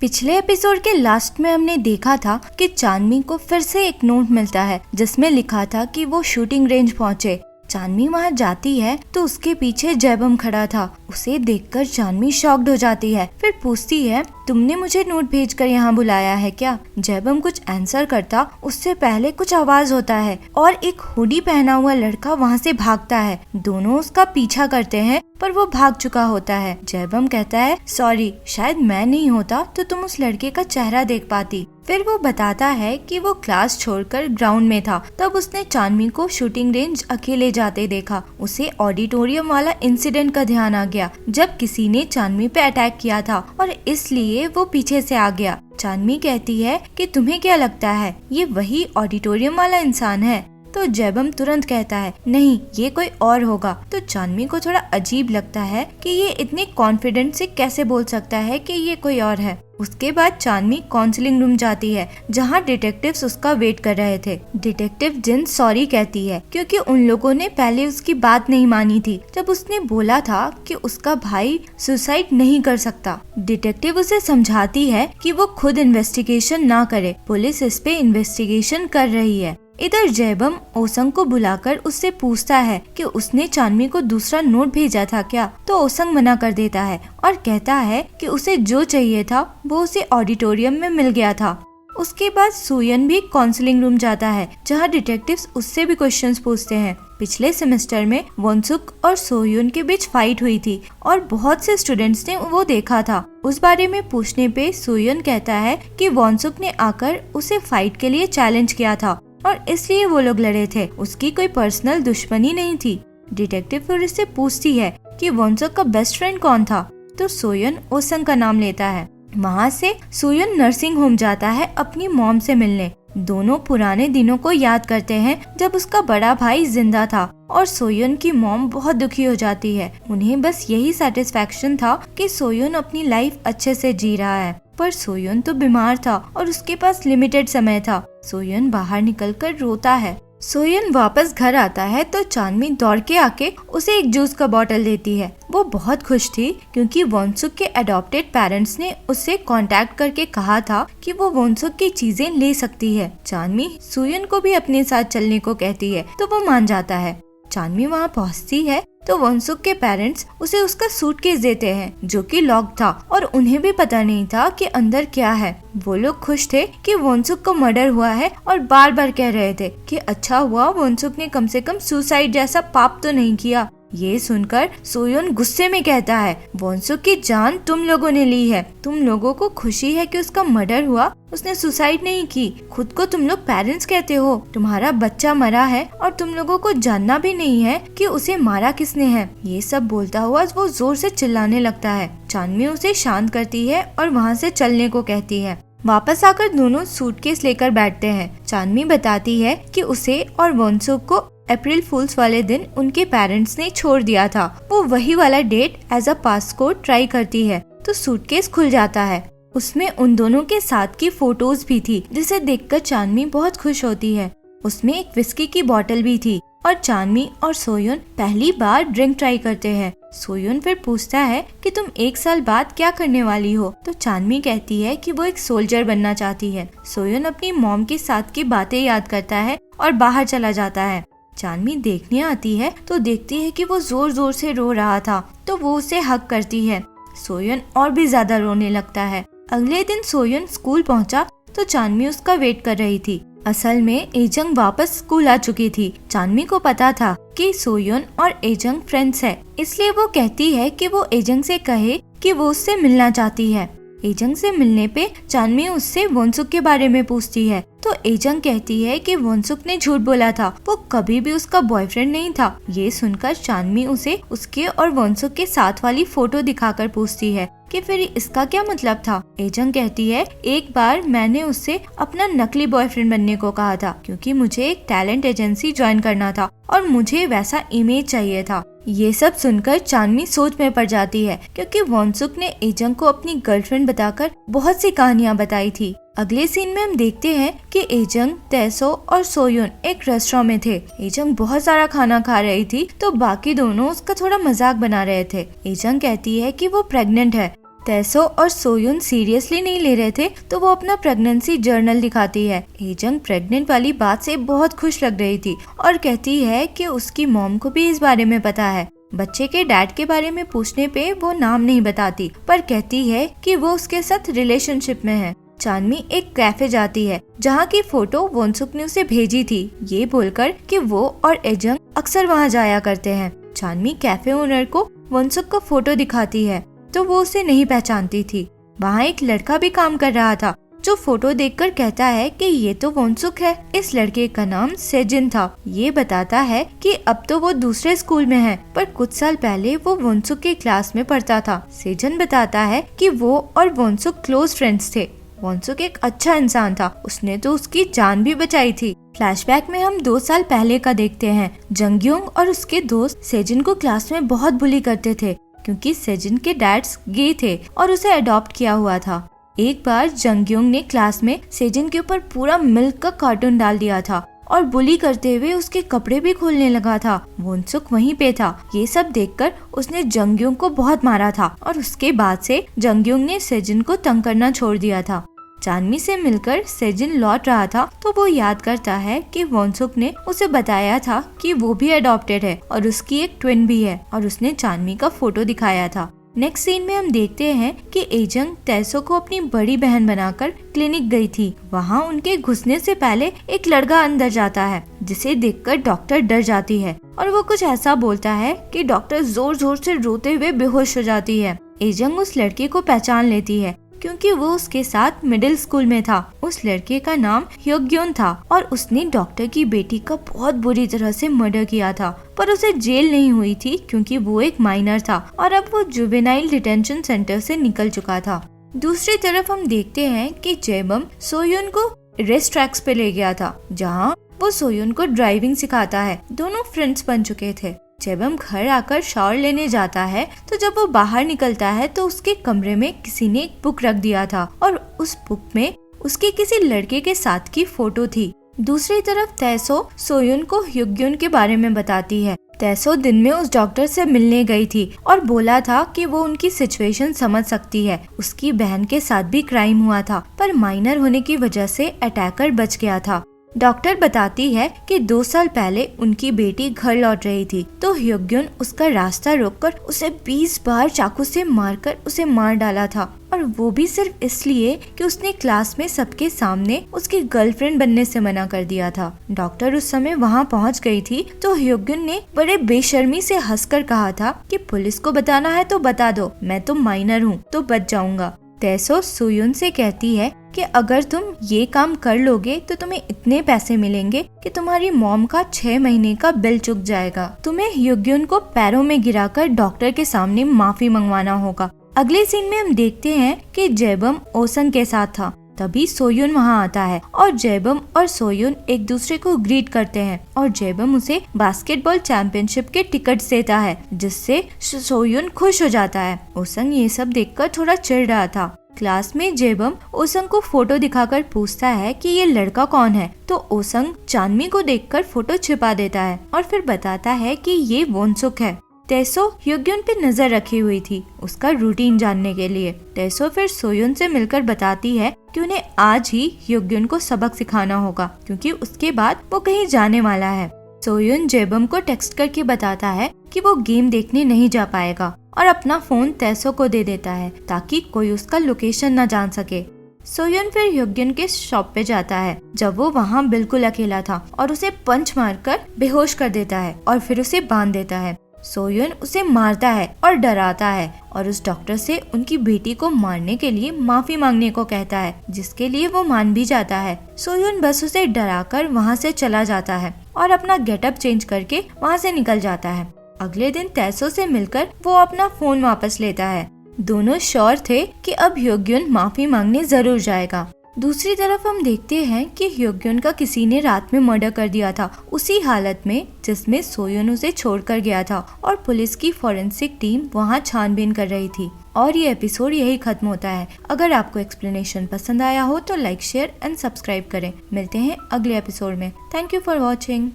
पिछले एपिसोड के लास्ट में हमने देखा था कि चांदनी को फिर से एक नोट मिलता है जिसमें लिखा था कि वो शूटिंग रेंज पहुंचे। चांदनी वहां जाती है तो उसके पीछे जयबम खड़ा था। उसे देखकर चांदनी शॉक्ड हो जाती है। फिर पूछती है, तुमने मुझे नोट भेजकर यहाँ बुलाया है क्या? जयबम कुछ आंसर करता उससे पहले कुछ आवाज होता है और एक हुडी पहना हुआ लड़का वहाँ से भागता है। दोनों उसका पीछा करते हैं पर वो भाग चुका होता है। जयबम कहता है, सॉरी, शायद मैं नहीं होता तो तुम उस लड़के का चेहरा देख पाती। फिर वो बताता है कि वो क्लास छोड़कर ग्राउंड में था, तब उसने चांदनी को शूटिंग रेंज अकेले जाते देखा। उसे ऑडिटोरियम वाला इंसिडेंट का ध्यान आ गया जब किसी ने चांदनी पे अटैक किया था और इसलिए वो पीछे से आ गया। चांदनी कहती है कि तुम्हें क्या लगता है ये वही ऑडिटोरियम वाला इंसान है? तो जयबम तुरंत कहता है, नहीं, ये कोई और होगा। तो चांदनी को थोड़ा अजीब लगता है कि ये इतने कॉन्फिडेंट से कैसे बोल सकता है कि ये कोई और है। उसके बाद चांदनी काउंसलिंग रूम जाती है जहाँ डिटेक्टिव्स उसका वेट कर रहे थे। डिटेक्टिव जिन सॉरी कहती है क्योंकि उन लोगों ने पहले उसकी बात नहीं मानी थी जब उसने बोला था कि उसका भाई सुसाइड नहीं कर सकता। डिटेक्टिव उसे समझाती है कि वो खुद इन्वेस्टिगेशन ना करे, पुलिस इस पे इन्वेस्टिगेशन कर रही है। इधर जयबम ओसंग को बुलाकर उससे पूछता है कि उसने चांदनी को दूसरा नोट भेजा था क्या? तो ओसंग मना कर देता है और कहता है कि उसे जो चाहिए था वो उसे ऑडिटोरियम में मिल गया था। उसके बाद सुयन भी काउंसलिंग रूम जाता है जहां डिटेक्टिव्स उससे भी क्वेश्चंस पूछते हैं। पिछले सेमेस्टर में वॉन्सुक और सोयुन के बीच फाइट हुई थी और बहुत से स्टूडेंट्स ने वो देखा था। उस बारे में पूछने पे सोयुन कहता है कि वॉन्सुक ने आकर उसे फाइट के लिए चैलेंज किया था और इसलिए वो लोग लड़े थे, उसकी कोई पर्सनल दुश्मनी नहीं थी। डिटेक्टिव फिर इससे पूछती है कि वॉन्सुक का बेस्ट फ्रेंड कौन था? तो सोयुन ओसंग का नाम लेता है। वहाँ से सोयुन नर्सिंग होम जाता है अपनी मॉम से मिलने। दोनों पुराने दिनों को याद करते हैं जब उसका बड़ा भाई जिंदा था और सोयुन की मॉम बहुत दुखी हो जाती है। उन्हें बस यही सेटिस्फेक्शन था कि सोयुन अपनी लाइफ अच्छे से जी रहा है, पर सोयुन तो बीमार था और उसके पास लिमिटेड समय था। सोयुन बाहर निकलकर रोता है। सोयुन वापस घर आता है तो चांदनी दौड़ के आके उसे एक जूस का बोतल देती है। वो बहुत खुश थी क्योंकि वॉन्सुक के अडॉप्टेड पेरेंट्स ने उससे कांटेक्ट करके कहा था कि वो वॉन्सुक की चीजें ले सकती है। चांदनी सोयुन को भी अपने साथ चलने को कहती है तो वो मान जाता है। चांदनी वहाँ पहुँचती है तो वॉन्सुक के पेरेंट्स उसे उसका सूटकेस देते हैं जो कि लॉक था और उन्हें भी पता नहीं था कि अंदर क्या है। वो लोग खुश थे कि वॉन्सुक का मर्डर हुआ है और बार बार कह रहे थे कि अच्छा हुआ वॉन्सुक ने कम से कम सुसाइड जैसा पाप तो नहीं किया। ये सुनकर सोयुन गुस्से में कहता है, वॉन्सुक की जान तुम लोगों ने ली है। तुम लोगों को खुशी है कि उसका मर्डर हुआ, उसने सुसाइड नहीं की। खुद को तुम लोग पेरेंट्स कहते हो। तुम्हारा बच्चा मरा है और तुम लोगों को जानना भी नहीं है कि उसे मारा किसने है। ये सब बोलता हुआ वो जोर से चिल्लाने लगता है। चांदनी उसे शांत करती है और वहाँ से चलने को कहती है। वापस आकर दोनों सूटकेस लेकर बैठते हैं। चांदनी बताती है कि उसे और वॉन्सुक को अप्रैल फूल्स वाले दिन उनके पेरेंट्स ने छोड़ दिया था। वो वही वाला date as a passcode try करती है तो सूटकेस खुल जाता है। उसमें उन दोनों के साथ की फोटोज भी थी जिसे देखकर चांदनी बहुत खुश होती है। उसमें एक विस्की की बोतल भी थी और चांदनी और सोयुन पहली बार ड्रिंक ट्राई करते हैं। सोयुन फिर पूछता है कि तुम 1 साल बाद क्या करने वाली हो? तो चांदनी कहती है कि वो एक सोल्जर बनना चाहती है। सोयुन अपनी मॉम के साथ की बातें याद करता है और बाहर चला जाता है। चांदनी देखने आती है तो देखती है कि वो जोर जोर से रो रहा था तो वो उसे हग करती है। सोयुन और भी ज्यादा रोने लगता है। अगले दिन सोयुन स्कूल पहुंचा तो चांदनी उसका वेट कर रही थी। असल में एजंग वापस स्कूल आ चुकी थी। चांदनी को पता था कि सोयुन और एजंग फ्रेंड्स है, इसलिए वो कहती है कि वो एजंग से कहे कि वो उससे मिलना चाहती है। एजंग से मिलने पे चांदनी उससे वॉन्सुक के बारे में पूछती है तो एजंग कहती है कि वॉन्सुक ने झूठ बोला था, वो कभी भी उसका बॉयफ्रेंड नहीं था। ये सुनकर चांदनी उसे उसके और वॉन्सुक के साथ वाली फोटो दिखाकर पूछती है कि फिर इसका क्या मतलब था। एजंग कहती है, एक बार मैंने उससे अपना नकली बॉयफ्रेंड बनने को कहा था क्योंकि मुझे एक टैलेंट एजेंसी ज्वाइन करना था और मुझे वैसा इमेज चाहिए था। ये सब सुनकर चांदनी सोच में पड़ जाती है क्योंकि वॉन्सुक ने एजंग को अपनी गर्लफ्रेंड बताकर बहुत सी कहानियाँ बताई थी। अगले सीन में हम देखते हैं कि एजंग, तैसो और सोयुन एक रेस्टोरेंट में थे। एजंग बहुत सारा खाना खा रही थी तो बाकी दोनों उसका थोड़ा मजाक बना रहे थे। एजंग कहती है कि वो प्रेग्नेंट है तैसो और सोयुन सीरियसली नहीं ले रहे थे तो वो अपना प्रेगनेंसी जर्नल दिखाती है। एजंग प्रेग्नेंट वाली बात से बहुत खुश लग रही थी और कहती है कि उसकी मॉम को भी इस बारे में पता है। बच्चे के डैड के बारे में पूछने पे वो नाम नहीं बताती, पर कहती है कि वो उसके साथ रिलेशनशिप में है। चानमी एक कैफे जाती है जहाँ की फोटो वोनसुक ने उसे भेजी थी, ये बोलकर कि वो और एजंग अक्सर वहाँ जाया करते हैं। चानमी कैफे ओनर को वोनसुक का फोटो दिखाती है तो वो उसे नहीं पहचानती थी। वहाँ एक लड़का भी काम कर रहा था जो फोटो देखकर कहता है कि ये तो वोनसुक है। इस लड़के का नाम सेजिन था। ये बताता है कि अब तो वो दूसरे स्कूल में है, पर कुछ साल पहले वो वोनसुक के क्लास में पढ़ता था। सेजन बताता है कि वो और वोनसुक क्लोज फ्रेंड्स थे। वोनसुक एक अच्छा इंसान था, उसने तो उसकी जान भी बचाई थी। फ्लैशबैक में हम 2 साल पहले का देखते हैं। जंगयोंग और उसके दोस्त सेजिन को क्लास में बहुत बुली करते थे क्योंकि सेजिन के डैड्स गे थे और उसे अडॉप्ट किया हुआ था। एक बार जंगयोंग ने क्लास में सेजिन के ऊपर पूरा मिल्क का कार्टून डाल दिया था और बुली करते हुए उसके कपड़े भी खोलने लगा था। वोनसुक वहीं पे था। ये सब देखकर उसने जंगयोंग को बहुत मारा था और उसके बाद से जंगयोंग ने सेजिन को तंग करना छोड़ दिया था। चानमी से मिलकर सेजिन लौट रहा था तो वो याद करता है कि वोनसुक ने उसे बताया था कि वो भी अडॉप्टेड है और उसकी एक ट्विन भी है और उसने चानमी का फोटो दिखाया था। नेक्स्ट सीन में हम देखते हैं कि एजंग तैसो को अपनी बड़ी बहन बनाकर क्लिनिक गई थी। वहाँ उनके घुसने से पहले एक लड़का अंदर जाता है जिसे देखकर डॉक्टर डर जाती है और वो कुछ ऐसा बोलता है कि डॉक्टर जोर जोर से रोते हुए बेहोश हो जाती है। एजंग उस लड़के को पहचान लेती है क्योंकि वो उसके साथ मिडिल स्कूल में था। उस लड़के का नाम ह्योग्योन था और उसने डॉक्टर की बेटी का बहुत बुरी तरह से मर्डर किया था, पर उसे जेल नहीं हुई थी क्योंकि वो एक माइनर था और अब वो जुवेनाइल डिटेंशन सेंटर से निकल चुका था। दूसरी तरफ हम देखते हैं कि जेबम सोयुन को रेस ट्रैक्स पे ले गया था जहाँ वो सोयुन को ड्राइविंग सिखाता है। दोनों फ्रेंड्स बन चुके थे। जेबम घर आकर शावर लेने जाता है तो जब वो बाहर निकलता है तो उसके कमरे में किसी ने एक बुक रख दिया था और उस बुक में उसके किसी लड़के के साथ की फोटो थी। दूसरी तरफ तैसो सोयुन को ह्योग्योन के बारे में बताती है। तैसो दिन में उस डॉक्टर से मिलने गई थी और बोला था कि वो उनकी सिचुएशन समझ सकती है। उसकी बहन के साथ भी क्राइम हुआ था, पर माइनर होने की वजह से अटैकर बच गया था। डॉक्टर बताती है कि 2 साल पहले उनकी बेटी घर लौट रही थी तो ह्योग्योन उसका रास्ता रोककर उसे 20 बार चाकू से मारकर उसे मार डाला था, और वो भी सिर्फ इसलिए कि उसने क्लास में सबके सामने उसकी गर्लफ्रेंड बनने से मना कर दिया था। डॉक्टर उस समय वहाँ पहुँच गई थी तो ह्योग्योन ने बड़े बेशर्मी से हंसकर कहा था कि पुलिस को बताना है तो बता दो, मैं तो माइनर हूँ तो बच जाऊंगा। तैसो सोयुन से कहती है कि अगर तुम ये काम कर लोगे तो तुम्हें इतने पैसे मिलेंगे कि तुम्हारी मॉम का 6 महीने का बिल चुक जाएगा। तुम्हें ह्योग्योन को पैरों में गिराकर डॉक्टर के सामने माफी मंगवाना होगा। अगले सीन में हम देखते हैं कि जेबम ओसन के साथ था। तभी सोयुन वहाँ आता है और जेबम और सोयुन एक दूसरे को ग्रीट करते हैं और जेबम उसे बास्केटबॉल चैंपियनशिप के टिकट्स देता है जिससे सोयुन खुश हो जाता है। ओसन ये सब देखकर थोड़ा चिढ़ रहा था। क्लास में जेबम ओसंग को फोटो दिखाकर पूछता है कि ये लड़का कौन है, तो ओसंग चानमी को देखकर फोटो छिपा देता है और फिर बताता है कि ये वोनसुक है। तैसो ह्योग्योन पे नजर रखी हुई थी उसका रूटीन जानने के लिए। तैसो फिर सोयुन से मिलकर बताती है कि उन्हें आज ही ह्योग्योन को सबक सिखाना होगा क्योंकि उसके बाद वो कहीं जाने वाला है। सोयुन जेबम को टेक्स्ट करके बताता है कि वो गेम देखने नहीं जा पाएगा और अपना फोन तैसो को दे देता है ताकि कोई उसका लोकेशन न जान सके। सोयुन फिर ह्योग्योन के शॉप पे जाता है जब वो वहाँ बिल्कुल अकेला था और उसे पंच मारकर बेहोश कर देता है और फिर उसे बांध देता है। सोयुन उसे मारता है और डराता है और उस डॉक्टर से उनकी बेटी को मारने के लिए माफी मांगने को कहता है, जिसके लिए वो मान भी जाता है। सोयुन बस उसे डराकर वहाँ से चला जाता है और अपना गेटअप चेंज करके वहाँ से निकल जाता है। अगले दिन तैसो से मिलकर वो अपना फोन वापस लेता है। दोनों श्योर थे कि अब ह्योग्योन माफी मांगने जरूर जाएगा। दूसरी तरफ हम देखते हैं कि ह्योग्योन का किसी ने रात में मर्डर कर दिया था उसी हालत में जिसमें सोयुन उसे छोड़कर गया था और पुलिस की फॉरेंसिक टीम वहां छानबीन कर रही थी। और ये एपिसोड यही खत्म होता है। अगर आपको एक्सप्लेनेशन पसंद आया हो तो लाइक, शेयर एंड सब्सक्राइब करें। मिलते हैं अगले एपिसोड में। Thank you for watching.